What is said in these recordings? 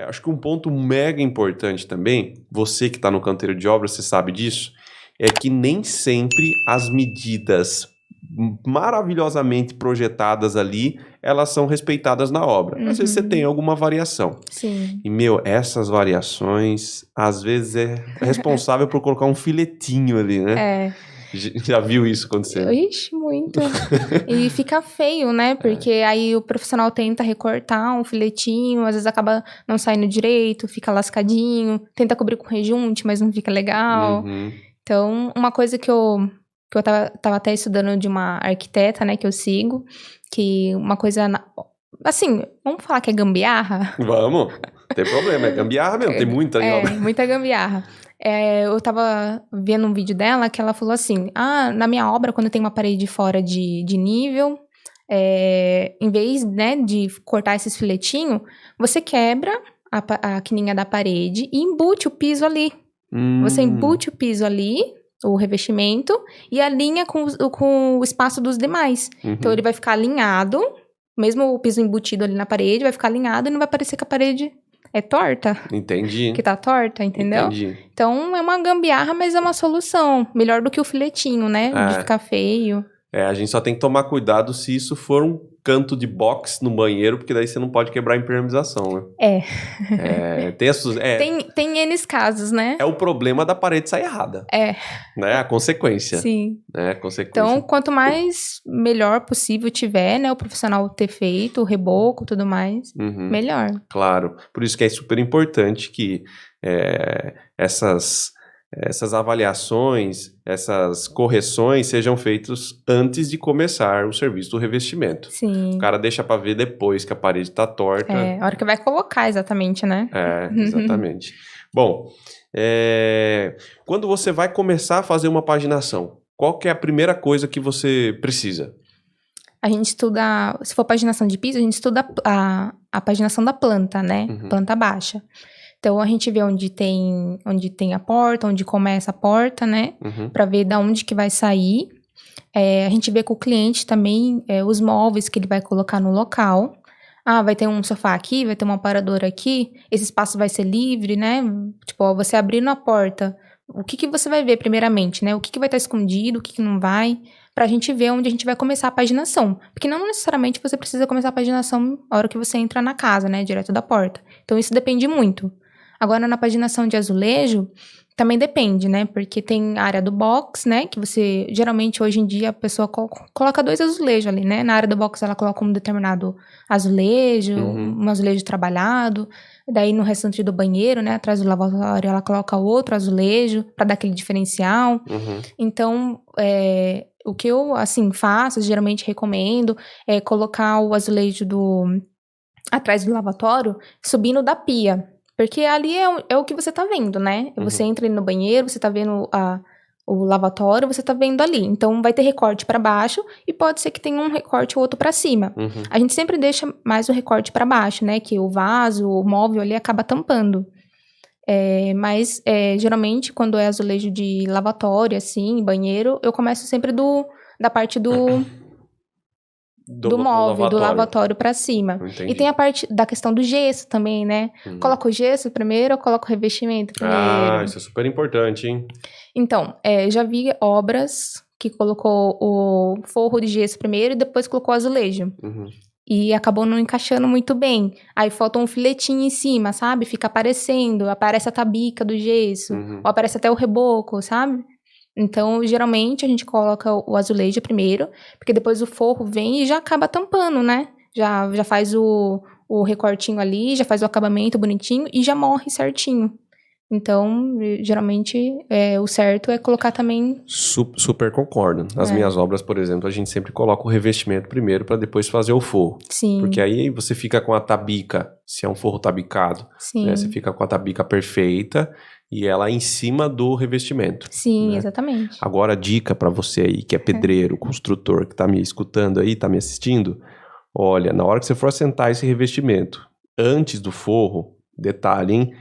Acho que um ponto mega importante também, você que está no canteiro de obra, você sabe disso, é que nem sempre as medidas maravilhosamente projetadas ali, elas são respeitadas na obra. Às vezes você tem alguma variação. Sim. E, essas variações, às vezes é responsável por colocar um filetinho ali, né? Já viu isso acontecer? Ixi, muito. E fica feio, né? Porque aí o profissional tenta recortar um filetinho, às vezes acaba não saindo direito, fica lascadinho, tenta cobrir com rejunte, mas não fica legal. Então, uma coisa que eu tava até estudando de uma arquiteta, né, que eu sigo, que uma coisa, assim, vamos falar que é gambiarra? Vamos, não tem problema, é gambiarra mesmo, tem muita em obra. Muita gambiarra. Eu tava vendo um vídeo dela que ela falou assim, na minha obra, quando tem uma parede fora de nível, em vez, né, de cortar esses filetinhos, você quebra a quininha da parede e embute o piso ali. Você embute o piso ali, o revestimento, e alinha com o espaço dos demais. Então, ele vai ficar alinhado, mesmo o piso embutido ali na parede, vai ficar alinhado e não vai parecer que a parede é torta. Entendi. Que tá torta, entendeu? Entendi. Então, é uma gambiarra, mas é uma solução. Melhor do que o filetinho, né? De ficar feio. A gente só tem que tomar cuidado se isso for um canto de box no banheiro, porque daí você não pode quebrar a impermeabilização, né? Tem N casos, né? É o problema da parede sair errada. Né? A consequência. Sim. Né? A consequência. Então, quanto mais melhor possível tiver, né? O profissional ter feito, o reboco, tudo mais, melhor. Claro. Por isso que é super importante que essas avaliações, essas correções sejam feitas antes de começar o serviço do revestimento. Sim. O cara deixa pra ver depois que a parede tá torta. A hora que vai colocar, exatamente, né? Exatamente. Bom, quando você vai começar a fazer uma paginação, qual que é a primeira coisa que você precisa? A gente estuda, se for paginação de piso, a gente estuda a paginação da planta, né? Planta baixa. Então, a gente vê onde tem a porta, onde começa a porta, né? Pra ver da onde que vai sair. A gente vê com o cliente também os móveis que ele vai colocar no local. Vai ter um sofá aqui, vai ter um aparador aqui. Esse espaço vai ser livre, né? Tipo, você abrindo a porta, o que você vai ver primeiramente, né? O que vai estar escondido, o que não vai. Pra gente ver onde a gente vai começar a paginação. Porque não necessariamente você precisa começar a paginação na hora que você entra na casa, né? Direto da porta. Então, isso depende muito. Agora, na paginação de azulejo, também depende, né? Porque tem a área do box, né? Que você, geralmente, hoje em dia, a pessoa coloca 2 azulejos ali, né? Na área do box, ela coloca um determinado azulejo, um azulejo trabalhado. Daí, no restante do banheiro, né? Atrás do lavatório, ela coloca outro azulejo para dar aquele diferencial. Então, o que eu, assim, faço, geralmente recomendo, é colocar o azulejo atrás do lavatório, subindo da pia. Porque ali é o que você tá vendo, né? Você entra ali no banheiro, você tá vendo o lavatório, você tá vendo ali. Então, vai ter recorte para baixo e pode ser que tenha um recorte ou outro para cima. A gente sempre deixa mais o recorte para baixo, né? Que o vaso, o móvel ali acaba tampando. Mas, geralmente, quando é azulejo de lavatório, assim, banheiro, eu começo sempre da parte do móvel, do lavatório pra cima. Entendi. E tem a parte da questão do gesso também, né? Coloca o gesso primeiro ou coloca o revestimento primeiro? Isso é super importante, hein? Então, já vi obras que colocou o forro de gesso primeiro e depois colocou o azulejo. E acabou não encaixando muito bem. Aí falta um filetinho em cima, sabe? Fica aparecendo, aparece a tabica do gesso, ou aparece até o reboco, sabe? Então, geralmente, a gente coloca o azulejo primeiro, porque depois o forro vem e já acaba tampando, né? Já faz o recortinho ali, já faz o acabamento bonitinho e já morre certinho. Então, geralmente, o certo é colocar também... Super concordo. Nas minhas obras, por exemplo, a gente sempre coloca o revestimento primeiro para depois fazer o forro. Sim. Porque aí você fica com a tabica, se é um forro tabicado, né? Você fica com a tabica perfeita e ela em cima do revestimento. Sim, né? Exatamente. Agora, dica para você aí que é pedreiro, construtor, que tá me escutando aí, tá me assistindo, olha, na hora que você for assentar esse revestimento, antes do forro, detalhe, hein?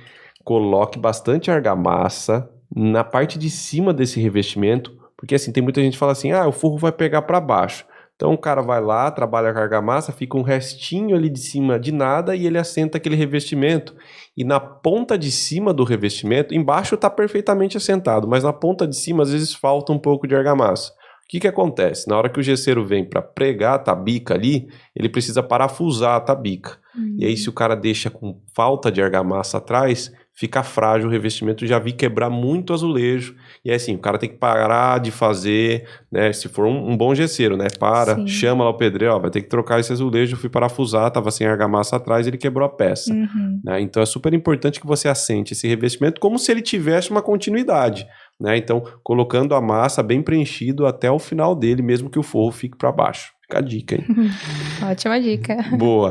Coloque bastante argamassa na parte de cima desse revestimento, porque assim, tem muita gente que fala assim, o forro vai pegar para baixo. Então o cara vai lá, trabalha com a argamassa, fica um restinho ali de cima de nada e ele assenta aquele revestimento. E na ponta de cima do revestimento, embaixo está perfeitamente assentado, mas na ponta de cima às vezes falta um pouco de argamassa. O que acontece? Na hora que o gesseiro vem para pregar a tabica ali, ele precisa parafusar a tabica. E aí se o cara deixa com falta de argamassa atrás, fica frágil o revestimento. Já vi quebrar muito azulejo. E aí assim, o cara tem que parar de fazer, né? Se for um bom gesseiro, né? Sim. Chama lá o pedreiro, ó, vai ter que trocar esse azulejo. Eu fui parafusar, tava sem argamassa atrás, ele quebrou a peça. Né? Então é super importante que você assente esse revestimento como se ele tivesse uma continuidade. Né? Então, colocando a massa bem preenchido até o final dele, mesmo que o forro fique para baixo. Fica a dica, hein? Ótima dica. Boa.